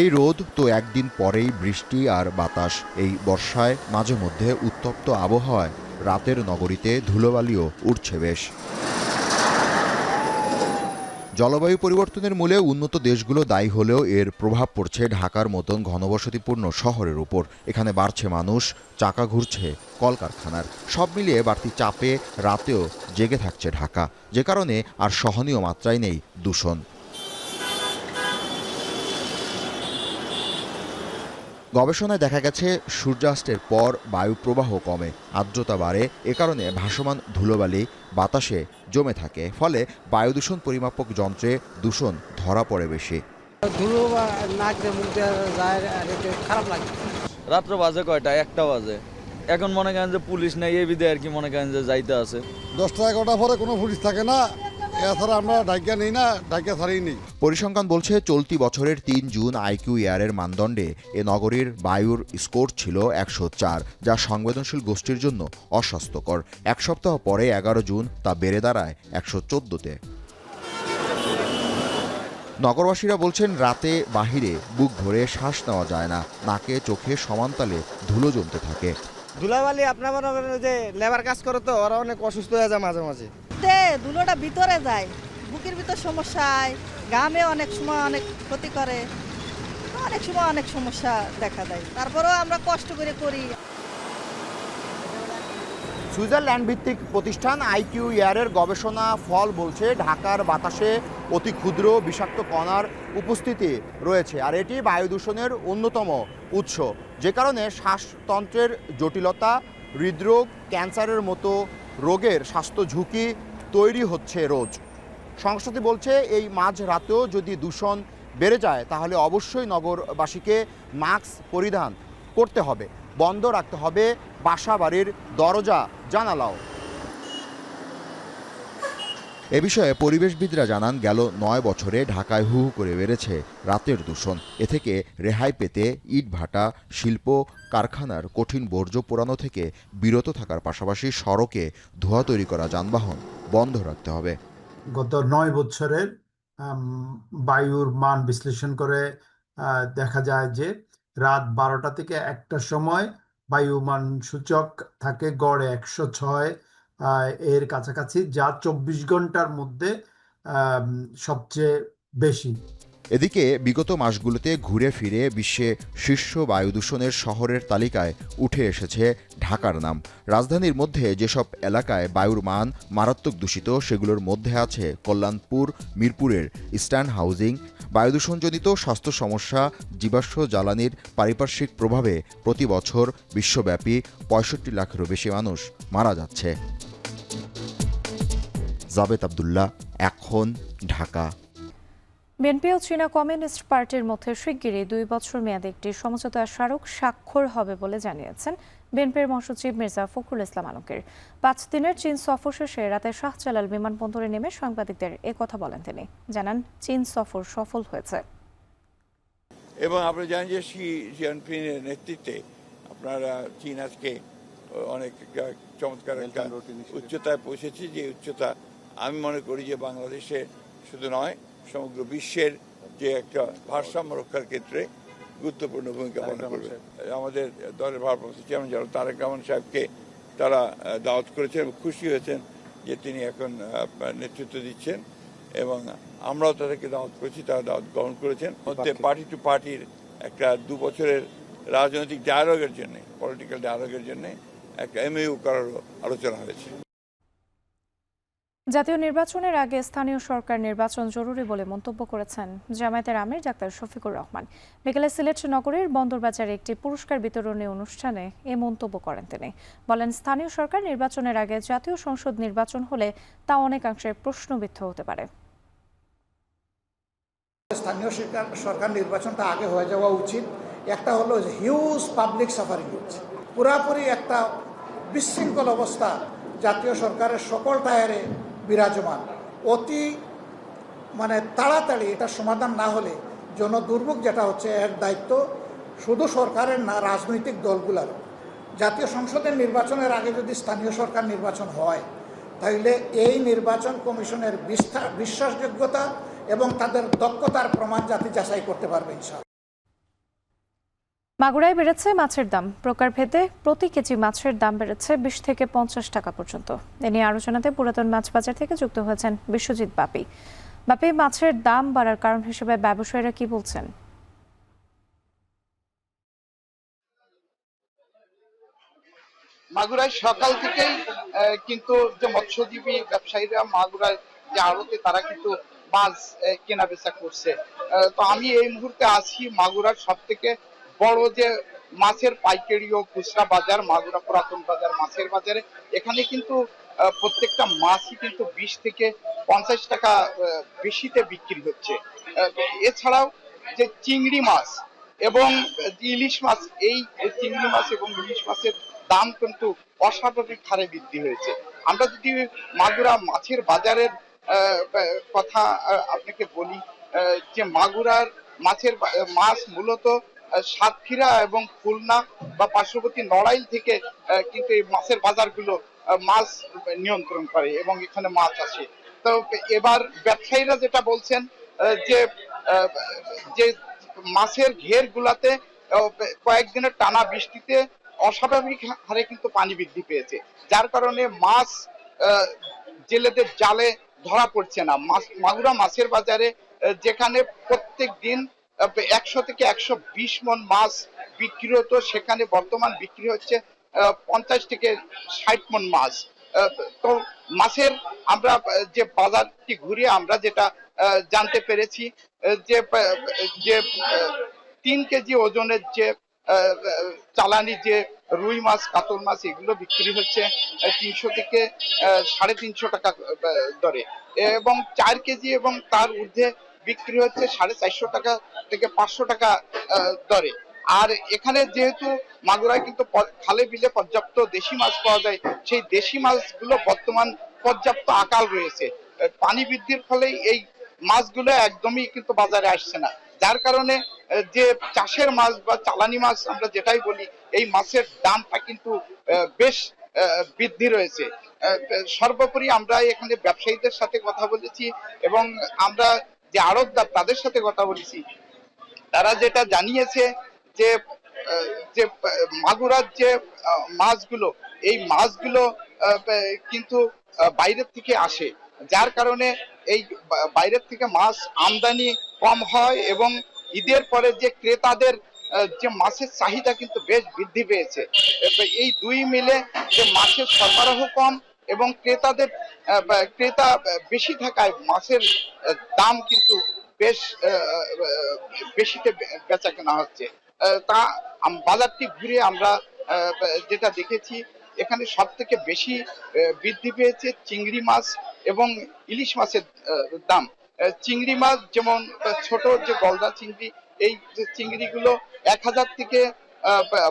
এই রোদ তো একদিন পরেই বৃষ্টি আর বাতাস। এই বর্ষায় মাঝে মধ্যে উত্তপ্ত আবহাওয়ায় রাতের নগরীতে ধুলোবালিও উঠছে বেশ। জলবায়ু পরিবর্তনের মূলে উন্নত দেশগুলো দায়ী হলেও এর প্রভাব পড়ছে ঢাকার মতন ঘনবসতিপূর্ণ শহরের উপর। এখানে বাড়ছে মানুষ, চাকা ঘুরছে কলকারখানার। সব মিলিয়ে বাড়তি চাপে রাতেও জেগে থাকছে ঢাকা, যে কারণে আর সহনীয় মাত্রায় নেই দূষণ। গবেষণায় দেখা গেছে, সূর্যাস্তের পর বায়ু প্রবাহ কমে, আর্দ্রতা বাড়ে। এ কারণে ভাসমান ধুলোবালি বাতাসে জমে থাকে, ফলে বায়ু দূষণ পরিমাপক যন্ত্রে দূষণ ধরা পড়ে বেশি। ধুলো নাক দিয়ে মুখ দিয়ে যায়, খারাপ লাগে। রাত্র বাজে কয়টা? 1টা বাজে। এখন মনে করেন যে পুলিশ নেই, এই বিধে আর কি মনে করেন যে যাইতে আছে। 10টা-11টা পরে কোনো পুলিশ থাকে না, এছাড়া আমরা ডাইকা নেই না, ডাইকা ছাড়িয়ে নেই। পরিসংখ্যান বলছে, চলতি বছরের 3 জুন আইকিউ এয়ারের মানদণ্ডে এ নগরীর বায়ুর স্কোর ছিল 104, যা সংবেদনশীল গোষ্ঠীর জন্য অস্বাস্থ্যকর। 1 সপ্তাহ পরে 11 জুন তা বেড়ে দাঁড়ায় 114-তে। নগরবাসীরা বলছেন, রাতে বাহিরে বুক ভরে শ্বাস নেওয়া যায় না, নাকে চোখে সমানতালে ধুলো জমতে থাকে। ধুলাবালি আপনার মনে করেন যে লেবার কাজ করে, তো ওরা অনেক অসুস্থ হয়ে যায় মাঝে মাঝে। ধুলোটা ভিতরে যায়, বুকের ভিতর সমস্যা হয়, ঘামে অনেক সময় অনেক ক্ষতি করে, অনেক সময় অনেক সমস্যা দেখা দেয়, তারপরেও আমরা কষ্ট করে করি। সুইজারল্যান্ড ভিত্তিক প্রতিষ্ঠান আইকিউ এয়ারের গবেষণা ফল বলছে ঢাকার বাতাসে অতি ক্ষুদ্র বিষাক্ত কণার উপস্থিতি রয়েছে, আর এটি বায়ু দূষণের অন্যতম উৎস, যে কারণে শ্বাসতন্ত্রের জটিলতা, হৃদরোগ, ক্যান্সারের মতো রোগের স্বাস্থ্য ঝুঁকি তৈরি হচ্ছে রোজ। সংস্থাটি বলছে এই মাঝ রাতেও যদি দূষণ বেড়ে যায় তাহলে অবশ্যই নগরবাসীকে মাস্ক পরিধান করতে হবে, বন্ধ রাখতে হবে বাসা বাড়ির দরজা জানালাও। এ বিষয়ে পরিবেশবিদরা জানান, গেল ৯ বছরে ঢাকায় হু হু করে বেড়েছে রাতের দূষণ। এ থেকে রেহাই পেতে ইটভাটা, শিল্প কারখানার কঠিন বর্জ্য পোড়ানো থেকে বিরত থাকার পাশাপাশি সড়কে ধোঁয়া তৈরি করা যানবাহন বন্ধ রাখতে হবে। গত ৯ বছরের বায়ুর মান বিশ্লেষণ করে দেখা যায় যে রাত 12টা থেকে 1টার সময় বায়ু মান সূচক থাকে গড়ে 106 এর কাছাকাছি, যা 24 ঘন্টার মধ্যে সবচেয়ে বেশি। এদিকে বিগত মাসগুলোতে ঘুরে ফিরে বিশ্বে শীর্ষ বায়ু দূষণের শহরের তালিকায় উঠে এসেছে ঢাকার নাম। রাজধানীর মধ্যে যেসব এলাকায় বায়ুর মান মারাত্মক দূষিত সেগুলোর মধ্যে আছে কল্যাণপুর, মিরপুরের ইস্টার্ন হাউজিং। বায়ুদূষণজনিত স্বাস্থ্য সমস্যা, জীবাশ্ম জ্বালানির পারিপার্শ্বিক প্রভাবে প্রতি বছর বিশ্বব্যাপী 65 লাখেরও বেশি মানুষ মারা যাচ্ছে। জাবেদ আব্দুল্লাহ, এখন, ঢাকা। বিএনপি ও চীনা কমিউনিস্ট পার্টির মধ্যে শিগগিরই 2 বছর মেয়াদে একটি সমঝোতা স্মারক স্বাক্ষর হবে বলে জানিয়েছেন বিএনপির মহাসচিব মির্জা ফখরুল ইসলাম আলমগীর। 5 দিনের চীন সফর শেষে রাতে শাহজালাল বিমানবন্দরে নেমে সাংবাদিকদের কথা বলেন তিনি। জানান, চীন সফর সফল হয়েছে এবং আমরা জানি যে শি জিনপিংয়ের নেতৃত্বে আপনারা চীন আজকে অনেক চমৎকার একটা উচ্চতায় পৌঁছেছে, যে উচ্চতা আমি মনে করি যে বাংলাদেশে শুধু নয় সমগ্র বিশ্বের যে একটা ভারসাম্য রক্ষার ক্ষেত্রে গুরুত্বপূর্ণ ভূমিকা পালন করবে। আমাদের দলের ভারপ্রাপ্ত চেয়ারম্যান জনাব তারেক রহমান সাহেবকে তারা দাওয়াত করেছেন এবং খুশি হয়েছেন যে তিনি এখন নেতৃত্ব দিচ্ছেন, এবং আমরাও তাদেরকে দাওয়াত করেছি, তারা দাওয়াত গ্রহণ করেছেন। মধ্যে পার্টি টু পার্টির একটা 2 বছরের রাজনৈতিক ডায়ালগের জন্য, পলিটিক্যাল ডায়ালগের জন্য একটা এমইউ করার আলোচনা হয়েছে। জাতীয় নির্বাচনের আগে স্থানীয় সরকার নির্বাচন জরুরি বলে মন্তব্য করেছেন জামায়াতের আমির ডাক্তার শফিকুর রহমান। বিকেলে সিলেট নগরীর বন্দরবাজারে একটি পুরস্কার বিতরণী অনুষ্ঠানে এ মন্তব্য করেন তিনি। বলেন, স্থানীয় সরকার নির্বাচনের আগে জাতীয় সংসদ নির্বাচন হলে তা অনেকাংশে প্রশ্নবিদ্ধ হতে পারে। স্থানীয় সরকার নির্বাচনটা আগে হয়ে যাওয়া উচিত। একটা হলো হিউজ পাবলিক সাফারিং হচ্ছে, পুরাপুরি একটা বিশৃঙ্খল অবস্থা জাতীয় সরকারের সকল টায়ারে বিরাজমান। অতি তাড়াতাড়ি এটা সমাধান না হলে জনদুর্ভোগ যেটা হচ্ছে, এর দায়িত্ব শুধু সরকারের না, রাজনৈতিক দলগুলোর। জাতীয় সংসদের নির্বাচনের আগে যদি স্থানীয় সরকার নির্বাচন হয় তাহলে এই নির্বাচন কমিশনের বিশ্বাসযোগ্যতা এবং তাদের দক্ষতার প্রমাণ জাতি যাচাই করতে পারবে ইনশাআল্লাহ। মাগুরায় বেড়েছে মাছের দাম। প্রকারভেদে প্রতি কেজি মাছের দাম বেড়েছে 20 থেকে 50 টাকা পর্যন্ত। এ নিয়ে আলোচনাতে পুরাতন মাছ বাজার থেকে যুক্ত হয়েছেন বিশ্বজিৎ বাপি। বাপি, মাছের দাম বাড়ার কারণ হিসেবে ব্যবসায়ীরা কি বলছেন? মাগুরায় সকাল থেকেই কিন্তু যে মৎস্যজীবী ব্যবসায়ীরা মাগুরায় যে আড়তে তারা কিন্তু মাছ কেনা বেচা করছে। তো আমি এই মুহূর্তে আছি মাগুরার সব থেকে বড় যে মাছের পাইকারি ও খুচরা বাজার, মাগুরা পুরাতন বাজার মাছের বাজারে। এখানে কিন্তু প্রত্যেকটা মাছই কিন্তু 20 থেকে 50 টাকা বেশিতে বিক্রি হচ্ছে। এছাড়াও যে চিংড়ি মাছ এবং ইলিশ মাছ, এই চিংড়ি মাছ এবং ইলিশ মাছের দাম কিন্তু অস্বাভাবিক হারে বৃদ্ধি হয়েছে। আমরা যদি মাগুরা মাছের বাজারের কথা আপনাকে বলি, যে মাগুরার মাছ মূলত সাতক্ষীরা এবং খুলনা বা পার্শ্ববর্তী নড়াইল থেকে কিন্তু এই মাছের বাজারগুলো মাছ নিয়ন্ত্রণ করে এবং এখানে মাছ আসে। তো এবার ব্যবসায়ীরা যেটা বলছেন যে মাছের ঘের গুলাতে কয়েকদিনের টানা বৃষ্টিতে অস্বাভাবিক হারে কিন্তু পানি বৃদ্ধি পেয়েছে, যার কারণে মাছ জেলেদের জালে ধরা পড়ছে না। মাগুরা মাছের বাজারে যেখানে প্রত্যেক দিন 100 থেকে 120 মন মাছ বিক্রি হতো, সেখানে বর্তমান বিক্রি হচ্ছে 50 থেকে 60 মন মাছ। তো মাছের আমরা যে বাজারটি ঘুরে আমরা যেটা জানতে পেরেছি যে যে 3 কেজি ওজনের যে চালানি যে রুই মাছ, কাতল মাছ এগুলো বিক্রি হচ্ছে 300 থেকে 350 টাকা দরে, এবং 4 কেজি এবং তার ঊর্ধ্বে বিক্রি হচ্ছে 450 টাকা থেকে 500 টাকা দরে। আর এখানে যেহেতু মাগুরায় কিন্তু খালে বিলে পর্যাপ্ত দেশি মাছ পাওয়া যায়, সেই দেশি মাছগুলো বর্তমান পর্যাপ্ত আকাল রয়েছে। পানি বৃদ্ধির ফলে এই মাছগুলো একদমই কিন্তু বাজারে আসছে না, যার কারণে যে চাষের মাছ বা চালানি মাছ আমরা যেটাই বলি, এই মাছের দামটা কিন্তু বেশ বৃদ্ধি রয়েছে। সর্বোপরি আমরা এখানে ব্যবসায়ীদের সাথে কথা বলেছি এবং আমরা যে আড়তদার তাদের সাথে কথা বলেছি, তারা যেটা জানিয়েছে যে যে মাগুরার যে মাছগুলো, এই মাছগুলো কিন্তু বাইরের থেকে আসে, যার কারণে এই বাইরের থেকে মাছ আমদানি কম হয় এবং ঈদের পরে যে ক্রেতাদের যে মাছের চাহিদা কিন্তু বেশ বৃদ্ধি পেয়েছে। এই দুই মিলে যে মাছের সরবরাহ কম এবং ক্রেতা বেশি থাকায় মাছের দাম কিন্তু বেশ বেশিতে বেচা কেনা হচ্ছে। তা বাজারটি ঘুরে আমরা যেটা দেখেছি, এখানে সব থেকে বেশি বৃদ্ধি পেয়েছে চিংড়ি মাছ এবং ইলিশ মাছের দাম। চিংড়ি মাছ যেমন ছোট যে গলদা চিংড়ি, এই যে চিংড়িগুলো 1000 থেকে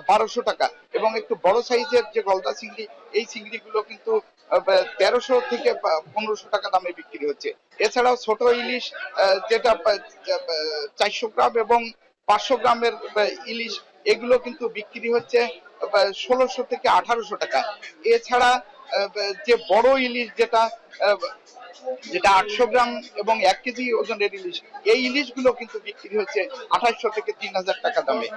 1200 টাকা, এবং একটু বড় সাইজের যে গলদা চিংড়ি, এই চিংড়িগুলো কিন্তু 1300 থেকে 1500 টাকা দামে বিক্রি হচ্ছে। এছাড়াও ছোট ইলিশ যেটা 400 গ্রাম এবং 500 গ্রামের ইলিশ, এগুলো কিন্তু বিক্রি হচ্ছে 1600 থেকে 1800 টাকা। এছাড়া যে বড় ইলিশ যেটা 800 গ্রাম এবং 1 কেজি ওজনের ইলিশ, এই ইলিশগুলো কিন্তু বিক্রি হচ্ছে 2800 থেকে 3000 টাকা দামে।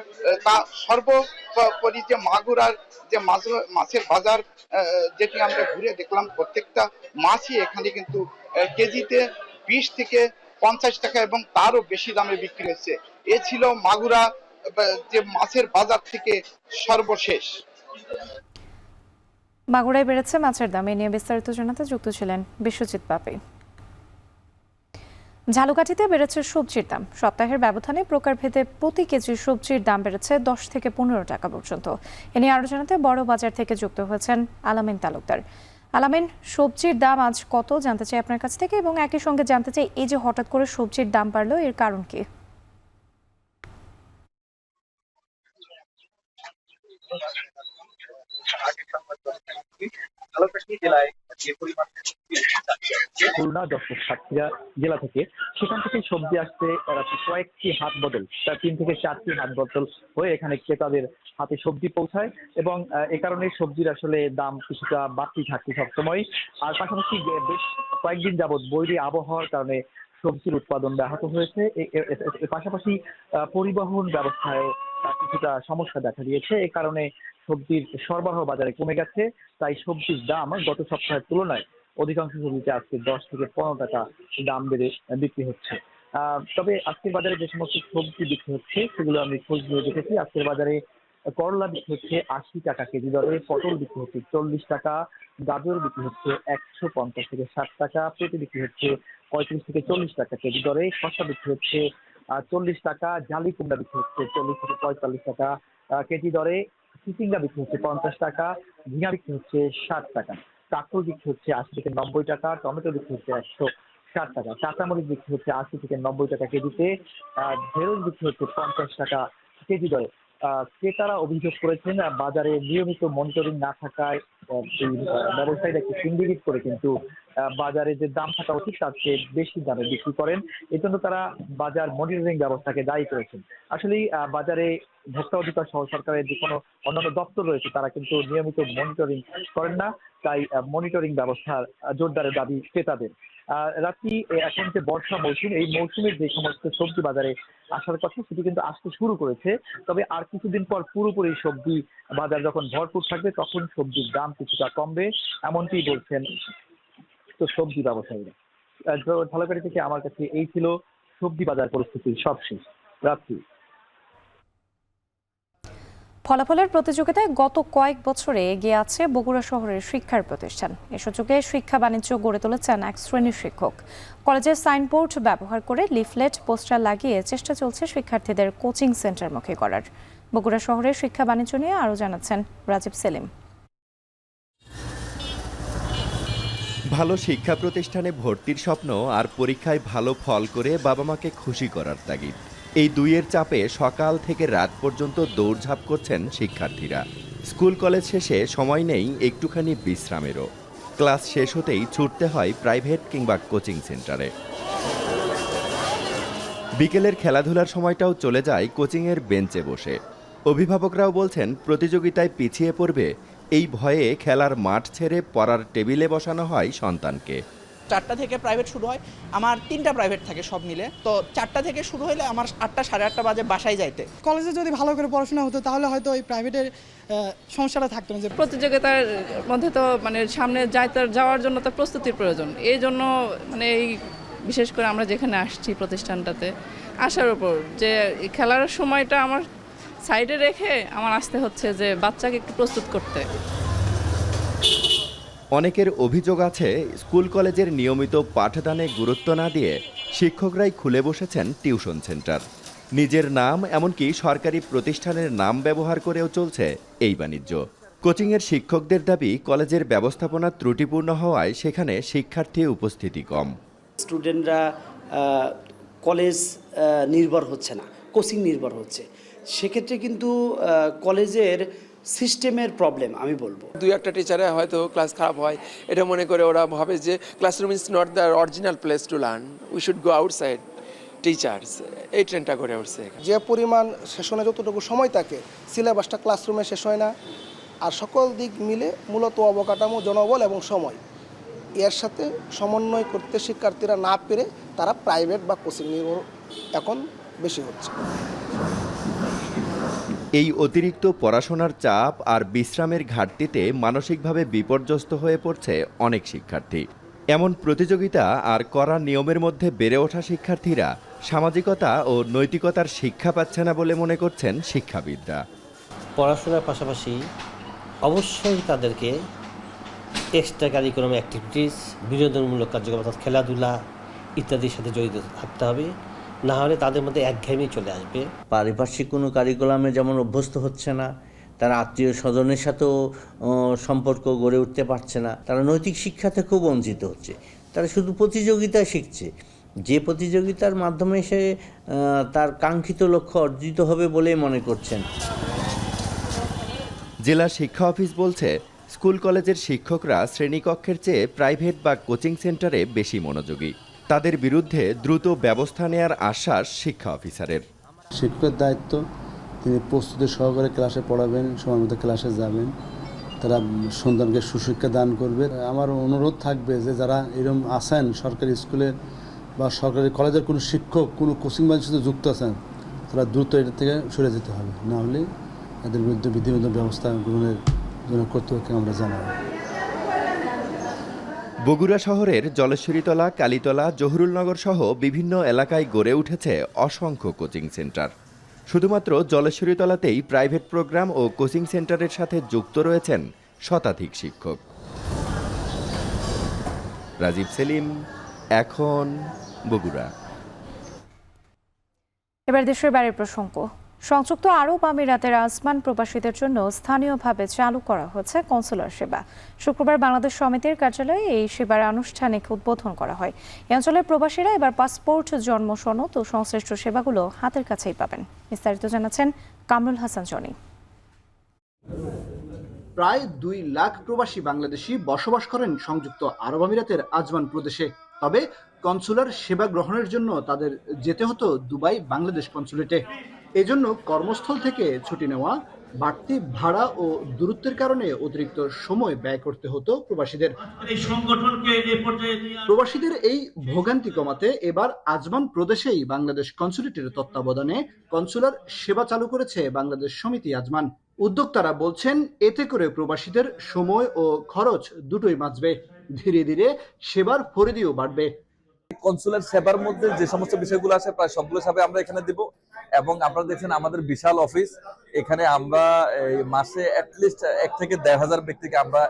তা সর্বোপরি যে মাগুরার যে মাছের বাজার যেটি আমরা ঘুরে দেখলাম, প্রত্যেকটা মাছই এখানে কিন্তু কেজিতে 20 থেকে 50 টাকা এবং তারও বেশি দামে বিক্রি হচ্ছে। এ ছিল মাগুরা যে মাছের বাজার থেকে সর্বশেষ। মাগুরায় বেড়েছে মাছের দাম, এ নিয়ে বিস্তারিত জানাতে যুক্ত ছিলেন বিশ্বজিৎ বাপি। ঝালকাঠিতে বেড়েছে সবজির দাম। সপ্তাহের ব্যবধানে প্রকারভেদে প্রতি কেজি সবজির দাম বেড়েছে 10 থেকে 15 টাকা পর্যন্ত। এ নিয়ে আরো জানাতে বড় বাজার থেকে যুক্ত হয়েছেন আলামিন তালুকদার। আলামিন, সবজির দাম আজ কত জানতে চাই আপনার কাছ থেকে, এবং একই সঙ্গে জানতে চাই এই যে হঠাৎ করে সবজির দাম বাড়লো, এর কারণ কি? খুলনা, যশোর, সাতক্ষীরা জেলা থেকে, সেখান থেকে সবজি আসছে কয়েকটি হাট বদল, 3 থেকে 4টি হাট বদল হয়ে এখানে ক্রেতাদের হাতে সবজি পৌঁছায়, এবং এ কারণে সবজির আসলে দাম কিছুটা বাড়তি থাকে সবসময়। আর পাশাপাশি বেশ কয়েকদিন যাবৎ বৈরী আবহাওয়ার কারণে সবজির উৎপাদন ব্যাহত হয়েছে। এর পাশাপাশি পরিবহন ব্যবস্থায় কিছুটা সমস্যা দেখা দিয়েছে। এ কারণে সবজির সরবরাহ বাজারে কমে গেছে। তাই সবজির দাম গত সপ্তাহের তুলনায় অধিকাংশ সবজিতে আজকে 10 থেকে 15 টাকা দাম বেড়ে বিক্রি হচ্ছে। তবে আজকের বাজারে যে সমস্ত সবজি বিক্রি হচ্ছে সেগুলো আমি খোঁজ নিয়ে দেখেছি। আজকের বাজারে করলা বিক্রি হচ্ছে 80 টাকা কেজি দরে, পটল বিক্রি হচ্ছে 40 টাকা, গাজর বিক্রি হচ্ছে 150 থেকে 60 টাকা, পেঁপে বিক্রি হচ্ছে 35 থেকে 40 টাকা কেজি দরে, শসা বিক্রি হচ্ছে 40 টাকা, জালি কুমড়া বিক্রি হচ্ছে 40 থেকে 45 টাকা কেজি দরে, চিচিঙ্গা বিক্রি হচ্ছে 50 টাকা, ঝিঙা বিক্রি হচ্ছে 60 টাকা, কাঁকরোল বিক্রি হচ্ছে 80 থেকে 90 টাকা, টমেটো বিক্রি হচ্ছে 160 টাকা, কাঁচামরিচ বিক্রি হচ্ছে 80 থেকে 90 টাকা কেজিতে, ঢেঁড়স বিক্রি হচ্ছে 50 টাকা কেজি দরে। ক্রেতারা অভিযোগ করেছেন বাজারে নিয়মিত মনিটরিং না থাকায় ব্যবসায়ীরা একটু সিন্ডিকেট করে কিন্তু বাজারে যে দাম থাকা উচিত তার চেয়ে বেশি দামে বিক্রি করেন। এজন্য তারা বাজার মনিটরিং ব্যবস্থাকে দায়ী করেছেন। আসলে বাজারে ভোক্তা অধিকার সহ সরকারের যে কোনো অন্যান্য দপ্তর রয়েছে তারা কিন্তু নিয়মিত মনিটরিং করেন না, তাই মনিটরিং ব্যবস্থার জোরদারের দাবি ক্রেতাদের। রাত্রি এখন যে বর্ষা মৌসুম, এই মৌসুমের যে সমস্ত সবজি বাজারে আসার কথা সেটি কিন্তু আসতে শুরু করেছে। তবে আর কিছুদিন পর পুরোপুরি সবজি বাজার যখন ভরপুর থাকবে তখন সবজির দাম কিছুটা কমবে, এমনটি বলছেন তো সবজি ব্যবসায়ীরা। ঝালকাঠি থেকে আমার কাছে এই ছিল সবজি বাজার পরিস্থিতির সবশেষ। রাত্রি। ফলাফলের প্রতিযোগিতায় গত কয়েক বছরে এগিয়ে আছে বগুড়া শহরের শিক্ষার প্রতিষ্ঠান। এ সুযোগে শিক্ষা বাণিজ্য গড়ে তুলেছেন এক শ্রেণীর শিক্ষক। কলেজের সাইনবোর্ড ব্যবহার করে লিফলেট পোস্টার লাগিয়ে চেষ্টা চলছে শিক্ষার্থীদের কোচিং সেন্টারমুখী করার। বগুড়া শহরের শিক্ষা বাণিজ্য নিয়ে আরও জানাচ্ছেন রাজীব সেলিম। ভালো শিক্ষা প্রতিষ্ঠানে ভর্তির স্বপ্ন আর পরীক্ষায় ভালো ফল করে বাবা মাকে খুশি করার তাগিদ, এই দুইয়ের চাপে সকাল থেকে রাত পর্যন্ত দৌড়ঝাঁপ করছেন শিক্ষার্থীরা। স্কুল কলেজ শেষে সময় নেই একটুখানি বিশ্রামেরও। ক্লাস শেষ হতেই ছুটতে হয় প্রাইভেট কিংবা কোচিং সেন্টারে। বিকেলের খেলাধুলার সময়টাও চলে যায় কোচিংয়ের বেঞ্চে বসে। অভিভাবকরাও বলছেন প্রতিযোগিতায় পিছিয়ে পড়বে এই ভয়ে খেলার মাঠ ছেড়ে পড়ার টেবিলে বসানো হয় সন্তানকে। 4টা থেকে প্রাইভেট শুরু হয়, আমার 3টা প্রাইভেট থাকে সব মিলে, তো 4টা থেকে শুরু হলে আমার 8টা সাড়ে 8টা বাজে বাসায় যাইতে। কলেজে যদি ভালো করে পড়াশোনা হতো তাহলে হয়তো ওই প্রাইভেটের সমস্যাটা থাকতো না। যে প্রতিযোগিতার মধ্যে তো মানে সামনে যাওয়ার জন্য তো প্রস্তুতির প্রয়োজন, এই জন্য মানে এই বিশেষ করে আমরা যেখানে আসছি প্রতিষ্ঠানটাতে আসার উপর যে খেলার সময়টা আমার সাইডে রেখে আমার আসতে হচ্ছে যে বাচ্চাকে একটু প্রস্তুত করতে। অনেকের অভিযোগ আছে স্কুল কলেজের নিয়মিত পাঠদানে গুরুত্ব না দিয়ে শিক্ষকরাই খুলে বসেছেন টিউশন সেন্টার। নিজের নাম এমনকি সরকারি প্রতিষ্ঠানের নাম ব্যবহার করেও চলছে এই বাণিজ্য। কোচিংয়ের শিক্ষকদের দাবি কলেজের ব্যবস্থাপনা ত্রুটিপূর্ণ হওয়ায় সেখানে শিক্ষার্থী উপস্থিতি কম। স্টুডেন্টরা কলেজ নির্ভর হচ্ছে না, কোচিং নির্ভর হচ্ছে। সেক্ষেত্রে কিন্তু কলেজের সিস্টেমের প্রবলেম আমি বলবো। 2-1টা টিচারে হয়তো ক্লাস খারাপ হয়, এটা মনে করে ওরা ভাবে যে classroom is not the original place to learn, we should go outside teachers. এই ট্রেন্ডটা করে উঠছে। যে পরিমাণ সেশনে যতটুকু সময় থাকে সিলেবাসটা ক্লাসরুমে শেষ হয় না, আর সকল দিক মিলে মূলত অবকাঠামো, জনবল এবং সময় এর সাথে সমন্বয় করতে শিক্ষার্থীরা না পেরে তারা প্রাইভেট বা কোচিং নির্ভর এখন বেশি হচ্ছে। এই অতিরিক্ত পড়াশোনার চাপ আর বিশ্রামের ঘাটতিতে মানসিকভাবে বিপর্যস্ত হয়ে পড়ছে অনেক শিক্ষার্থী। এমন প্রতিযোগিতা আর কড়া নিয়মের মধ্যে বেড়ে ওঠা শিক্ষার্থীরা সামাজিকতা ও নৈতিকতার শিক্ষা পাচ্ছে না বলে মনে করছেন শিক্ষাবিদরা। পড়াশোনার পাশাপাশি অবশ্যই তাদেরকে এক্সট্রা কারিকুলাম অ্যাক্টিভিটিস, বিনোদনমূলক কার্যক্রম অর্থাৎ খেলাধুলা ইত্যাদির সাথে জড়িত থাকতে হবে, না হলে তাদের মধ্যে একঘেয়েমি চলে আসবে। পারিপার্শ্বিক কোনো কারিকুলামে যেমন অভ্যস্ত হচ্ছে না, তারা আত্মীয় স্বজনের সাথেও সম্পর্ক গড়ে উঠতে পারছে না, তারা নৈতিক শিক্ষা থেকেও বঞ্চিত হচ্ছে। তারা শুধু প্রতিযোগিতা শিখছে, যে প্রতিযোগিতার মাধ্যমে সে তার কাঙ্ক্ষিত লক্ষ্য অর্জিত হবে বলে মনে করছেন। জেলা শিক্ষা অফিস বলছে স্কুল কলেজের শিক্ষকরা শ্রেণীকক্ষের চেয়ে প্রাইভেট বা কোচিং সেন্টারে বেশি মনোযোগী। তাদের বিরুদ্ধে দ্রুত ব্যবস্থা নেওয়ার আশ্বাস শিক্ষা অফিসারের। শিক্ষকের দায়িত্ব, তিনি প্রস্তুতি সহকারে ক্লাসে পড়াবেন, সময় মতো ক্লাসে যাবেন, তারা সন্তানকে সুশিক্ষা দান করবে। আমার অনুরোধ থাকবে যে যারা এরকম আছেন সরকারি স্কুলের বা সরকারি কলেজের কোনো শিক্ষক কোনো কোচিং বাঞ্চের সাথে যুক্ত আছেন, তারা দ্রুত এটা থেকে সরে যেতে হবে, না হলে তাদের বিরুদ্ধে বিধিবদ্ধ ব্যবস্থা গ্রহণের জন্য কর্তৃপক্ষকে আমরা জানাবো। বগুড়া শহরের জলেশ্বরীতলা, কালীতলা, জহুরুলনগর সহ বিভিন্ন এলাকায় গড়ে উঠেছে অসংখ্য কোচিং সেন্টার। শুধুমাত্র জলেশ্বরীতলাতেই প্রাইভেট প্রোগ্রাম ও কোচিং সেন্টারের সাথে যুক্ত রয়েছেন শতাধিক শিক্ষক। রাজীব সেলিম, এখন, বগুড়া। এবার দেশের বাইরের প্রসঙ্গ। সংযুক্ত আরব আমিরাতের আজমান প্রবাসীদের জন্য স্থানীয়ভাবে চালু করা হয়েছে কনসুলার সেবা। শুক্রবার বাংলাদেশ সমিতির কার্যালয়ে এই সেবার আনুষ্ঠানিক উদ্বোধন করা হয়। এই অঞ্চলের প্রবাসীরা এবার পাসপোর্ট, জন্ম সনদ ও সংশ্লিষ্ট সেবাগুলো হাতের কাছেই পাবেন। বিস্তারিত জানাচ্ছেন কামরুল হাসান জনি। প্রায় 2 লাখ প্রবাসী বাংলাদেশি বসবাস করেন সংযুক্ত আরব আমিরাতের আজমান প্রদেশে। তবে কনসুলার সেবা গ্রহণের জন্য তাদের যেতে হতো দুবাই বাংলাদেশ কনসুলেটে। এজন্য কর্মস্থল থেকে ছুটি নেওয়া, বাড়তি ভাড়া ও দূরত্বের কারণে অতিরিক্ত সময় ব্যয় করতে হতো প্রবাসীদের। প্রবাসীদের এই ভোগান্তি কমাতে এবার আজমান প্রদেশেই বাংলাদেশ কনসুলেটের তত্ত্বাবধানে কনসুলার সেবা চালু করেছে বাংলাদেশ সমিতি আজমান। উদ্যোক্তারা বলছেন এতে করে প্রবাসীদের সময় ও খরচ দুটোই বাঁচবে, ধীরে ধীরে সেবার পরিধিও বাড়বে। কনসুলার সেবার মধ্যে যে সমস্ত বিষয়গুলো আছে প্রায় সবগুলো সেবা আমরা এখানে দিব, এবং আপনারা দেখছেন আমাদের বিশাল অফিস, এখানে আমরা এই মাসে অ্যাটলিস্ট 1 থেকে 1,500 ব্যক্তিকে আমরা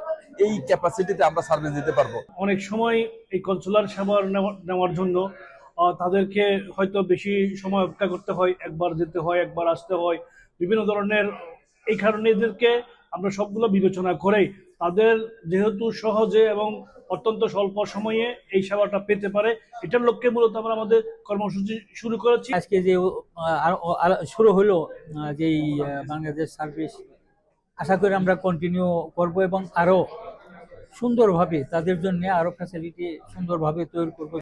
এই ক্যাপাসিটিতে আমরা সার্ভিস দিতে পারবো। অনেক সময় এই কনসুলার সেবা নেওয়ার জন্য তাদেরকে হয়তো বেশি সময় অপেক্ষা করতে হয়, একবার যেতে হয়, একবার আসতে হয়, বিভিন্ন ধরনের। এই কারণে এদেরকে আমরা সবগুলো বিবেচনা করেই তাদের যেহেতু সহজে এবং অত্যন্ত স্বল্প সময়ে এই সেবাটা পেতে পারে, এটার লক্ষ্যে মূলত আমরা আমাদের কর্মসূচি শুরু করেছি। আজকে যে শুরু হলো যেই বাংলাদেশ সার্ভিস, আশা করি আমরা কন্টিনিউ করব এবং আরো সুন্দরভাবে তাদের জন্য আরো ফ্যাসিলিটি সুন্দরভাবে তৈরি করব।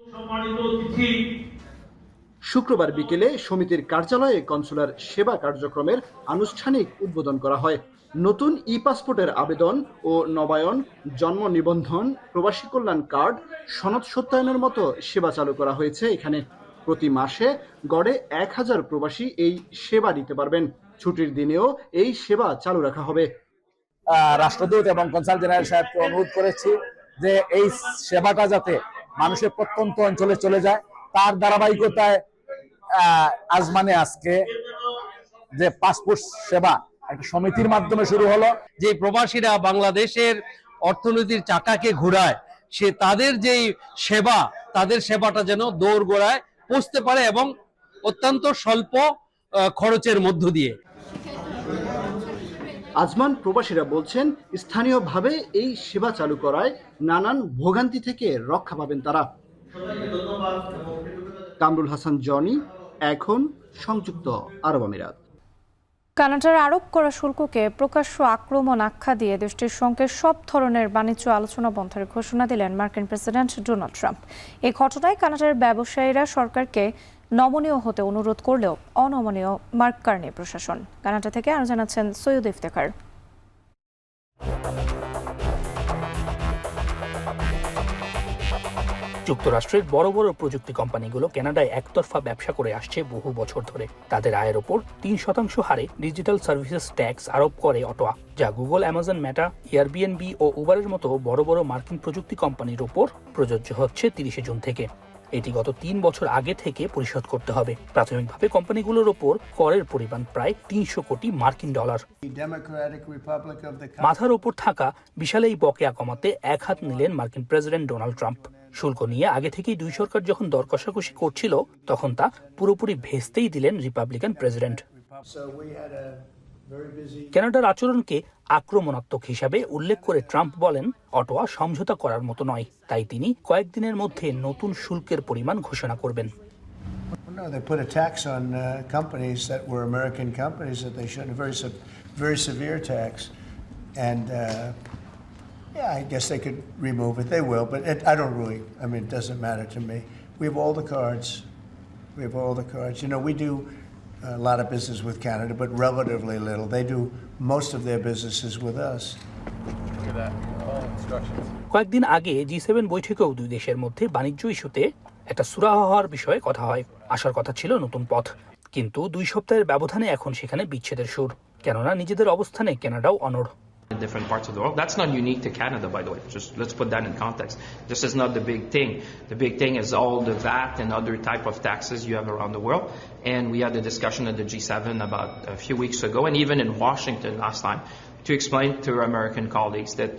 শুক্রবার বিকেলে সমিতির কার্যালয়ে কনসুলার সেবা কার্যক্রমের আনুষ্ঠানিক উদ্বোধন করা হয়। নতুন পাসপোর্টের আবেদন ও নবায়ন, জন্ম নিবন্ধন, প্রবাসী কল্যাণ কার্ড, সনদ সত্যায়নের মতো সেবা চালু করা হয়েছে এখানে। প্রতি মাসে গড়ে 1000 প্রবাসী এই সেবা নিতে পারবেন। ছুটির দিনেও এই সেবা চালু রাখা হবে। রাষ্ট্রদূত এবং কনসাল জেনারেল সাহেবকে অনুরোধ করেছি যে এই সেবাটা যাতে মানুষের প্রত্যন্ত অঞ্চলে চলে যায়, তার ধারাবাহিকতায় আজকে যে পাসপোর্ট সেবা একটা সমিতির মাধ্যমে শুরু হলো। যে প্রবাসীরা বাংলাদেশের অর্থনীতির চাকাকে ঘোরায়, সে তাদের যেই সেবা, তাদের সেবাটা যেন দোরগোড়ায় পৌঁছতে পারে এবং অত্যন্ত স্বল্প খরচের মধ্য দিয়ে। আজমান প্রবাসীরা বলছেন, স্থানীয়ভাবে এই সেবা চালু করায় নানান ভোগান্তি থেকে রক্ষা পাবেন তারা। কামরুল হাসান জনি, এখন সংযুক্ত আরব আমিরাত। কানাডার আরোপ করা শুল্ককে প্রকাশ্য আক্রমণ আখ্যা দিয়ে দেশটির সঙ্গে সব ধরনের বাণিজ্য আলোচনা বন্ধের ঘোষণা দিলেন মার্কিন প্রেসিডেন্ট ডোনাল্ড ট্রাম্প। এই ঘটনায় কানাডার ব্যবসায়ীরা সরকারকে নমনীয় হতে অনুরোধ করলেও অনমনীয় মার্ক কার্নি প্রশাসন। কানাডা থেকে আরো জানাচ্ছেন সৈয়দ ইফতেখার। যুক্তরাষ্ট্রের বড় বড় প্রযুক্তি কোম্পানিগুলো কানাডায় একতরফা ব্যবসা করে আসছে বহু বছর ধরে। তাদের আয়ের ওপর 3% হারে ডিজিটাল সার্ভিসেস ট্যাক্স আরোপ করে অটোয়া, যা গুগল, অ্যামাজন, মেটা, এয়ারবিএনবি ও উবারের মতো বড় বড় মার্কিন প্রযুক্তি কোম্পানির ওপর প্রযোজ্য হচ্ছে 30 জুন থেকে। এটি গত 3 বছর আগে থেকে পরিশোধ করতে হবে। প্রাথমিকভাবে কোম্পানিগুলোর ওপর করের পরিমাণ প্রায় 300 কোটি মার্কিন ডলার। মাথার ওপর থাকা বিশাল এই বকেয়া কমাতে এক হাত নিলেন মার্কিন প্রেসিডেন্ট ডোনাল্ড ট্রাম্প। শুল্ক নিয়ে আগে থেকেই দুই সরকার যখন দর কষাকষি করছিল, তখন তা পুরোপুরি ভেস্তেই দিলেন রিপাবলিকান প্রেসিডেন্ট। কানাডার আচরণকে আক্রমণাত্মক হিসাবে উল্লেখ করে ট্রাম্প বলেন, অটোয়া সমঝোতা করার মতো নয়, তাই তিনি কয়েকদিনের মধ্যে নতুন শুল্কের পরিমাণ ঘোষণা করবেন। No, they put a tax on companies that were American companies that they shouldn't, very severe tax. And yeah, I guess they could remove it. They will, but I don't really, I mean, it doesn't matter to me. We have all the cards. We have all the cards. You know, we do a lot of business with Canada, but relatively little. They do most of their businesses with us. Look at that. All instructions. কয়েকদিন আগে G7 বৈঠকেও দুই দেশের মধ্যে বাণিজ্য ইস্যুতে একটা সুরাহা হওয়ার বিষয়ে কথা হয়। আসার কথা ছিল নতুন পথ, কিন্তু 2 সপ্তাহের ব্যবধানে এখন সেখানে বিচ্ছেদের সুর, কেননা নিজেদের অবস্থানে কানাডাও অনড়। In different parts of the world. That's not unique to Canada, by the way. Just let's put that in context. This is not the big thing. The big thing is all the VAT and other type of taxes you have around the world. And we had a discussion at the G7 about a few weeks ago, and even in Washington last time, to explain to our American colleagues that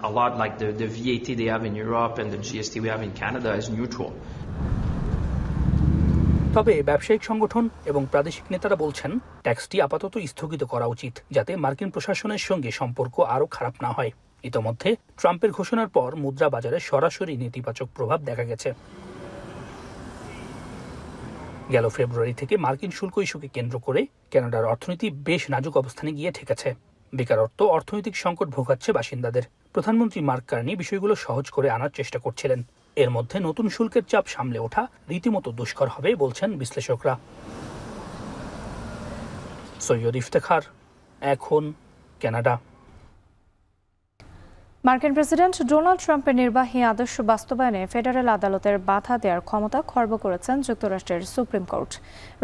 a lot like the VAT they have in Europe and the GST we have in Canada is neutral. তবে ব্যবসায়িক সংগঠন এবং প্রাদেশিক নেতারা বলছেন, ট্যাক্সটি আপাতত স্থগিত করা উচিত, যাতে মার্কিন প্রশাসনের সঙ্গে সম্পর্ক আরও খারাপ না হয়। ইতোমধ্যে ট্রাম্পের ঘোষণার পর মুদ্রা বাজারে সরাসরি নেতিবাচক প্রভাব দেখা গেছে। গেল ফেব্রুয়ারি থেকে মার্কিন শুল্ক ইস্যুকে কেন্দ্র করে কানাডার অর্থনীতি বেশ নাজুক অবস্থানে গিয়ে ঠেকেছে। বেকারত্ব, অর্থনৈতিক সংকট ভোগাচ্ছে বাসিন্দাদের। প্রধানমন্ত্রী মার্ক কার্নি বিষয়গুলো সহজ করে আনার চেষ্টা করছিলেন। এর মধ্যে নতুন শুল্কের চাপ সামলে ওঠা রীতিমতো দুষ্কর হবে বলছেন বিশ্লেষকরা। সৈয়দ ইফতেখার, এখন, কানাডা। মার্কিন প্রেসিডেন্ট ডোনাল্ড ট্রাম্পের নির্বাহী আদর্শ বাস্তবায়নে ফেডারেল আদালতের বাধা দেওয়ার ক্ষমতা খর্ব করেছেন যুক্তরাষ্ট্রের সুপ্রিম কোর্ট।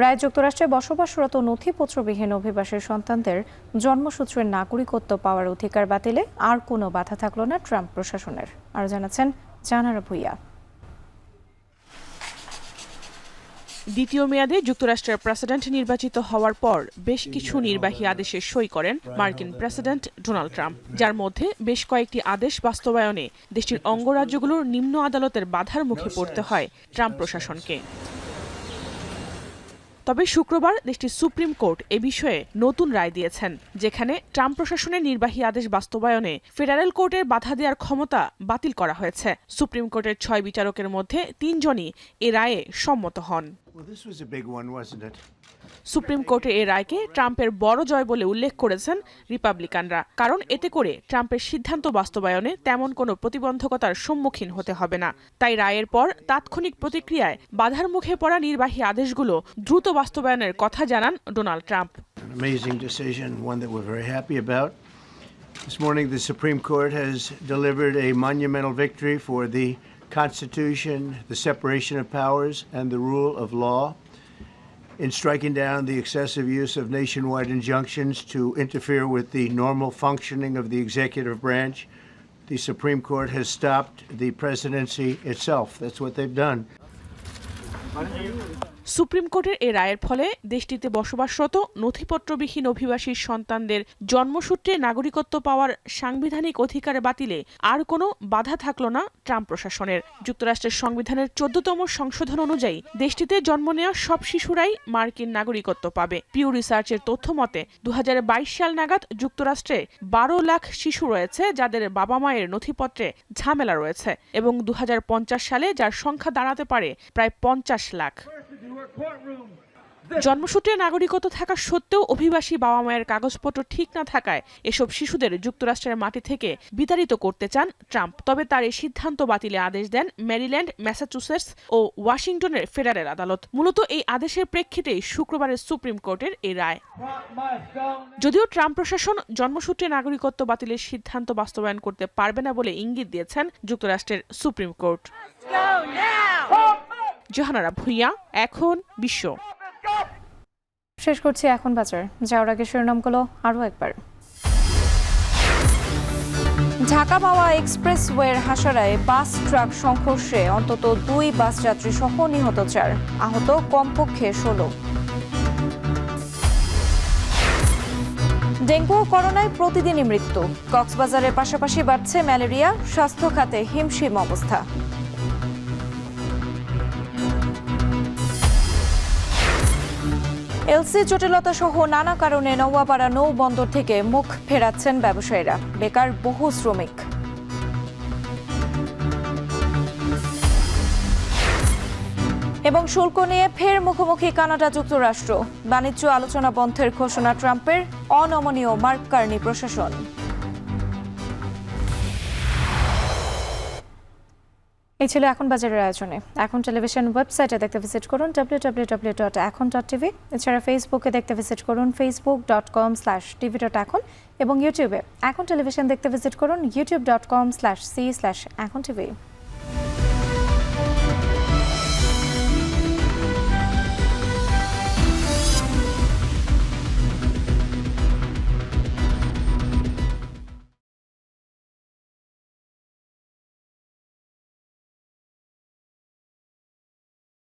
রায় যুক্তরাষ্ট্রে বসবাসরত নথিপত্রবিহীন অভিবাসী সন্তানদের জন্মসূত্রের নাগরিকত্ব পাওয়ার অধিকার বাতিলে আর কোনো বাধা থাকল না ট্রাম্প প্রশাসনের। আরও জানাচ্ছেন জানারা ভুইয়া। দ্বিতীয় মেয়াদে যুক্তরাষ্ট্রের প্রেসিডেন্ট নির্বাচিত হওয়ার পর বেশ কিছু নির্বাহী আদেশে সই করেন মার্কিন প্রেসিডেন্ট ডোনাল্ড ট্রাম্প, যার মধ্যে বেশ কয়েকটি আদেশ বাস্তবায়নে দেশটির অঙ্গরাজ্যগুলোর নিম্ন আদালতের বাধার মুখে পড়তে হয় ট্রাম্প প্রশাসনকে। তবে শুক্রবার দেশটির সুপ্রিম কোর্ট এ বিষয়ে নতুন রায় দিয়েছেন, যেখানে ট্রাম্প প্রশাসনের নির্বাহী আদেশ বাস্তবায়নে ফেডারেল কোর্টের বাধা দেওয়ার ক্ষমতা বাতিল করা হয়েছে। সুপ্রিম কোর্টের 6 বিচারকের মধ্যে 3 জনই এ রায়ে সম্মত হন। সুপ্রিম কোর্টের এ রায়কে ট্রাম্পের বড় জয় বলে উল্লেখ করেছেন রিপাবলিকানরা, কারণ এতে করে ট্রাম্পের সিদ্ধান্ত বাস্তবায়নে তেমন কোনো প্রতিবন্ধকতার সম্মুখীন হতে হবে না। তাই রায়ের পর তাৎক্ষণিক প্রতিক্রিয়ায় বাধার মুখে পড়া নির্বাহী আদেশগুলো দ্রুত বাস্তবায়নের কথা জানান Donald Trump. This morning, the Supreme Court has delivered a monumental victory for the Constitution, the separation of powers, and the rule of law. In striking down the excessive use of nationwide injunctions to interfere with the normal functioning of the executive branch, the Supreme Court has stopped the presidency itself. That's what they've done. Supreme কোর্টের এ রায়ের ফলে দেশটিতে বসবাসরত নথিপত্রবিহীন অভিবাসীর সন্তানদের জন্মসূত্রে নাগরিকত্ব পাওয়ার সাংবিধানিক অধিকার বাতিলে আর কোনো বাধা থাকলো না ট্রাম্প প্রশাসনের। যুক্তরাষ্ট্রের সংবিধানের 14তম সংশোধন অনুযায়ী দেশটিতে জন্ম নেওয়া সব শিশুরাই মার্কিন নাগরিকত্ব পাবে। পিউ রিসার্চের তথ্য মতে 2022 সাল নাগাদ যুক্তরাষ্ট্রে 12 লাখ শিশু রয়েছে যাদের বাবা মায়ের নথিপত্রে ঝামেলা রয়েছে, এবং 2050 সালে যার সংখ্যা দাঁড়াতে পারে প্রায় 50 লাখ। জন্মসূত্রে নাগরিকত্ব থাকা সত্ত্বেও অভিবাসী বাবা মায়ের কাগজপত্র ঠিক না থাকায় এসব শিশুদের যুক্তরাষ্ট্রের মাটি থেকে বিতাড়িত করতে চান ট্রাম্প। তবে তার এই সিদ্ধান্ত বাতিলে আদেশ দেন ম্যারিল্যান্ড, ম্যাসাচুসেটস ও ওয়াশিংটনের ফেডারেল আদালত। মূলত এই আদেশের প্রেক্ষিতেই শুক্রবারের সুপ্রিম কোর্টের এই রায়। যদিও ট্রাম্প প্রশাসন জন্মসূত্রে নাগরিকত্ব বাতিলের সিদ্ধান্ত বাস্তবায়ন করতে পারবে না বলে ইঙ্গিত দিয়েছেন যুক্তরাষ্ট্রের সুপ্রিম কোর্ট। জোহানারা ভুইয়া, এখন বিশ্ব। শেষ করছি এখন বাজার, যাওয়ার আগে শিরোনামগুলো আরও একবার। ঢাকা মাওয়া এক্সপ্রেসওয়ের হাসারায় বাস ট্রাক সংঘর্ষে অন্তত 2 বাস যাত্রী সহ নিহত 4, আহত কমপক্ষে 16। ডেঙ্গু ও করোনায় প্রতিদিনই মৃত্যু, কক্সবাজারের পাশাপাশি বাড়ছে ম্যালেরিয়া, স্বাস্থ্য খাতে হিমশিম অবস্থা। এলসি জটিলতা সহ নানা কারণে নওয়াপাড়া নৌ বন্দর থেকে মুখ ফেরাচ্ছেন ব্যবসায়ীরা, বেকার বহু শ্রমিক। এবং শুল্ক নিয়ে ফের মুখোমুখি কানাডা যুক্তরাষ্ট্র, বাণিজ্য আলোচনা বন্ধের ঘোষণা ট্রাম্পের, অনমনীয় মার্ক কার্নি প্রশাসন। এই ছিল এখন বাজারের আয়োজনে। এখন টেলিভিশন ওয়েবসাইটে দেখতে ভিজিট করুন www.ekon.tv। এছাড়া ফেসবুকে দেখতে ভিজিট করুন facebook.com/tv.ekon এবং ইউটিউবে এখন টেলিভিশন দেখতে ভিজিট করুন youtube.com/c/ekontv।